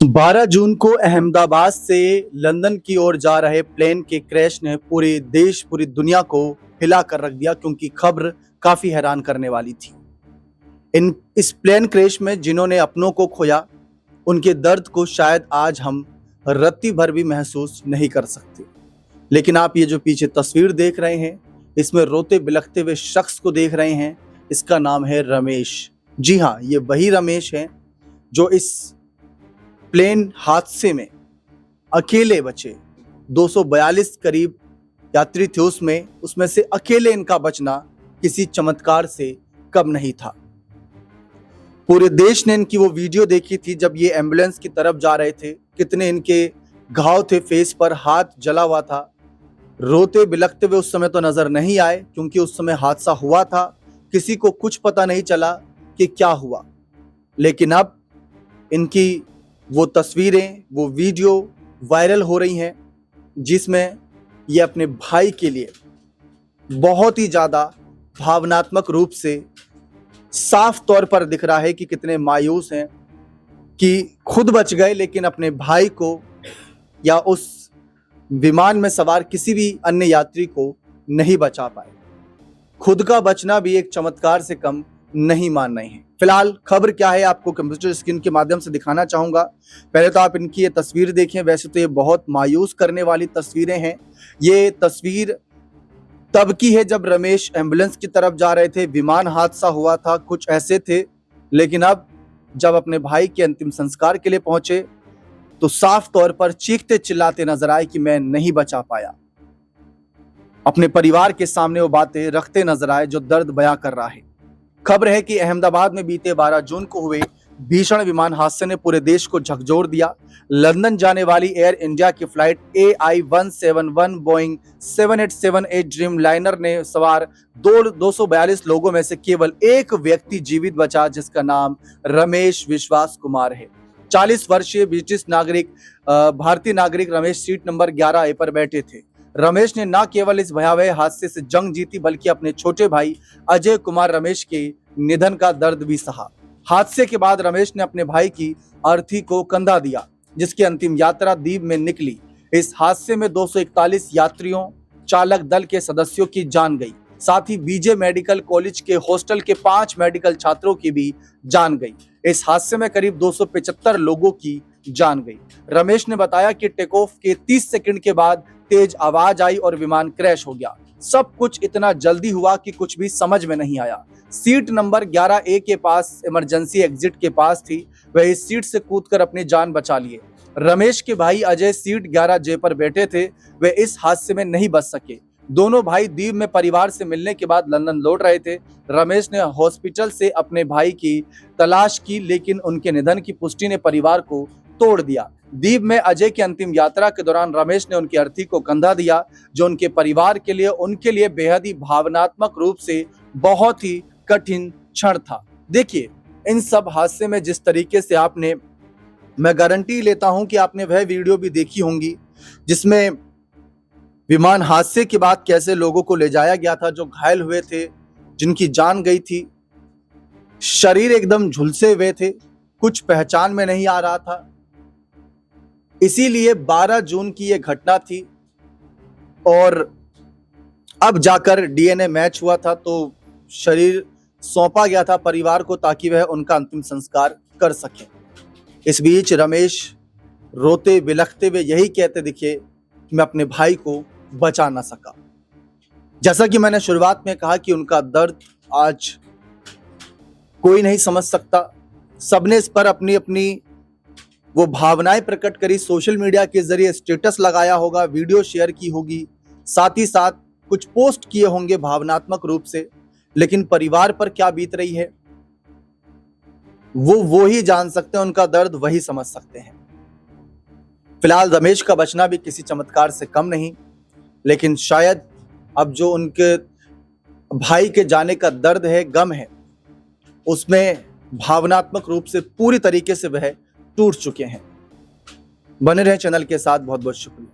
12 जून को अहमदाबाद से लंदन की ओर जा रहे प्लेन के क्रैश ने पूरे देश पूरी दुनिया को हिला कर रख दिया, क्योंकि खबर काफी हैरान करने वाली थी। इस प्लेन क्रैश में जिन्होंने अपनों को खोया, उनके दर्द को शायद आज हम रत्ती भर भी महसूस नहीं कर सकते। लेकिन आप ये जो पीछे तस्वीर देख रहे हैं, इसमें रोते बिलखते हुए शख्स को देख रहे हैं। इसका नाम है रमेश। जी हाँ, ये वही रमेश है जो इस प्लेन हादसे में अकेले बचे। 242 करीब यात्री थे उसमें से अकेले इनका बचना किसी चमत्कार से कम नहीं था। पूरे देश ने इनकी वो वीडियो देखी थी जब ये एम्बुलेंस की तरफ जा रहे थे। कितने इनके घाव थे, फेस पर हाथ जला हुआ था। रोते बिलखते हुए उस समय तो नजर नहीं आए, क्योंकि उस समय हादसा हुआ था। किसी को कुछ पता नहीं चला कि क्या हुआ। लेकिन अब इनकी वो तस्वीरें, वो वीडियो वायरल हो रही हैं, जिसमें ये अपने भाई के लिए बहुत ही ज़्यादा भावनात्मक रूप से साफ तौर पर दिख रहा है कि कितने मायूस हैं कि खुद बच गए, लेकिन अपने भाई को या उस विमान में सवार किसी भी अन्य यात्री को नहीं बचा पाए। खुद का बचना भी एक चमत्कार से कम नहीं मान रहे हैं। फिलहाल खबर क्या है आपको कंप्यूटर स्क्रीन के माध्यम से दिखाना चाहूंगा। पहले तो आप इनकी ये तस्वीर देखें। वैसे तो ये बहुत मायूस करने वाली तस्वीरें हैं। ये तस्वीर तब की है जब रमेश एम्बुलेंस की तरफ जा रहे थे, विमान हादसा हुआ था, कुछ ऐसे थे। लेकिन अब जब अपने भाई के अंतिम संस्कार के लिए पहुंचे तो साफ तौर पर चीखते चिल्लाते नजर आए कि मैं नहीं बचा पाया। अपने परिवार के सामने वो बातें रखते नजर आए जो दर्द बयां कर रहा है। खबर है कि अहमदाबाद में बीते 12 जून को हुए भीषण विमान हादसे ने पूरे देश को झकझोर दिया। लंदन जाने वाली एयर इंडिया की flight AI-171 Boeing 7878 dream liner ने सवार 242 लोगों में से केवल एक व्यक्ति जीवित बचा, जिसका नाम रमेश विश्वास कुमार है। 40 वर्षीय ब्रिटिश नागरिक भारतीय नागरिक रमेश सीट नंबर 11A पर बैठे थे। रमेश ने न केवल इस भयावह हादसे से जंग जीती, बल्कि अपने छोटे भाई अजय कुमार रमेश के निधन का दर्द भी सहा। हादसे के बाद रमेश ने अपने भाई की अर्थी को कंधा दिया, जिसकी अंतिम यात्रा दीप में निकली। इस हादसे में 241 यात्रियों, चालक दल के सदस्यों की जान गई। साथ ही बीजे मेडिकल कॉलेज के हॉस्टल के 5 मेडिकल छात्रों की भी जान गई। इस हादसे में करीब 275 लोगों की जान गई। रमेश ने बताया कि टेक ऑफ के 30 सेकंड के बाद तेज आवाज आई और विमान क्रैश हो गया। सब कुछ इतना जल्दी हुआ कि कुछ भी समझ में नहीं आया। सीट नंबर 11A के पास इमरजेंसी एग्जिट के पास थी। वह इस सीट से कूदकर अपनी जान बचा लिए। रमेश के भाई अजय सीट 11J पर बैठे थे। वे इस हादसे में नहीं बच सके। दोनों भाई दीव में परिवार से मिलने के बाद लंदन लौट रहे थे। रमेश ने हॉस्पिटल से अपने भाई की तलाश की, लेकिन उनके निधन की पुष्टि ने परिवार को तोड़ दिया। दीव में अजय की अंतिम यात्रा के दौरान रमेश ने उनकी अर्थी को कंधा दिया, जो उनके परिवार के लिए उनके लिए बेहद ही भावनात्मक रूप से बहुत ही कठिन क्षण था। देखिए, इन सब हादसे में जिस तरीके से आपने, मैं गारंटी लेता हूं कि आपने वह वीडियो भी देखी होंगी जिसमें विमान हादसे के बाद कैसे लोगों को ले जाया गया था, जो घायल हुए थे, जिनकी जान गई थी, शरीर एकदम झुलसे हुए थे, कुछ पहचान में नहीं आ रहा था। इसीलिए 12 जून की यह घटना थी और अब जाकर DNA मैच हुआ था, तो शरीर सौंपा गया था परिवार को, ताकि वह उनका अंतिम संस्कार कर सके। इस बीच रमेश रोते बिलखते हुए यही कहते दिखे कि मैं अपने भाई को बचा ना सका। जैसा कि मैंने शुरुआत में कहा कि उनका दर्द आज कोई नहीं समझ सकता। सबने इस पर अपनी अपनी वो भावनाएं प्रकट करी। सोशल मीडिया के जरिए स्टेटस लगाया होगा, वीडियो शेयर की होगी, साथ ही साथ कुछ पोस्ट किए होंगे भावनात्मक रूप से। लेकिन परिवार पर क्या बीत रही है वो ही जान सकते हैं, उनका दर्द वही समझ सकते हैं। फिलहाल रमेश का बचना भी किसी चमत्कार से कम नहीं, लेकिन शायद अब जो उनके भाई के जाने का दर्द है, गम है, उसमें भावनात्मक रूप से पूरी तरीके से वह टूट चुके हैं। बने रहें चैनल के साथ। बहुत बहुत शुक्रिया।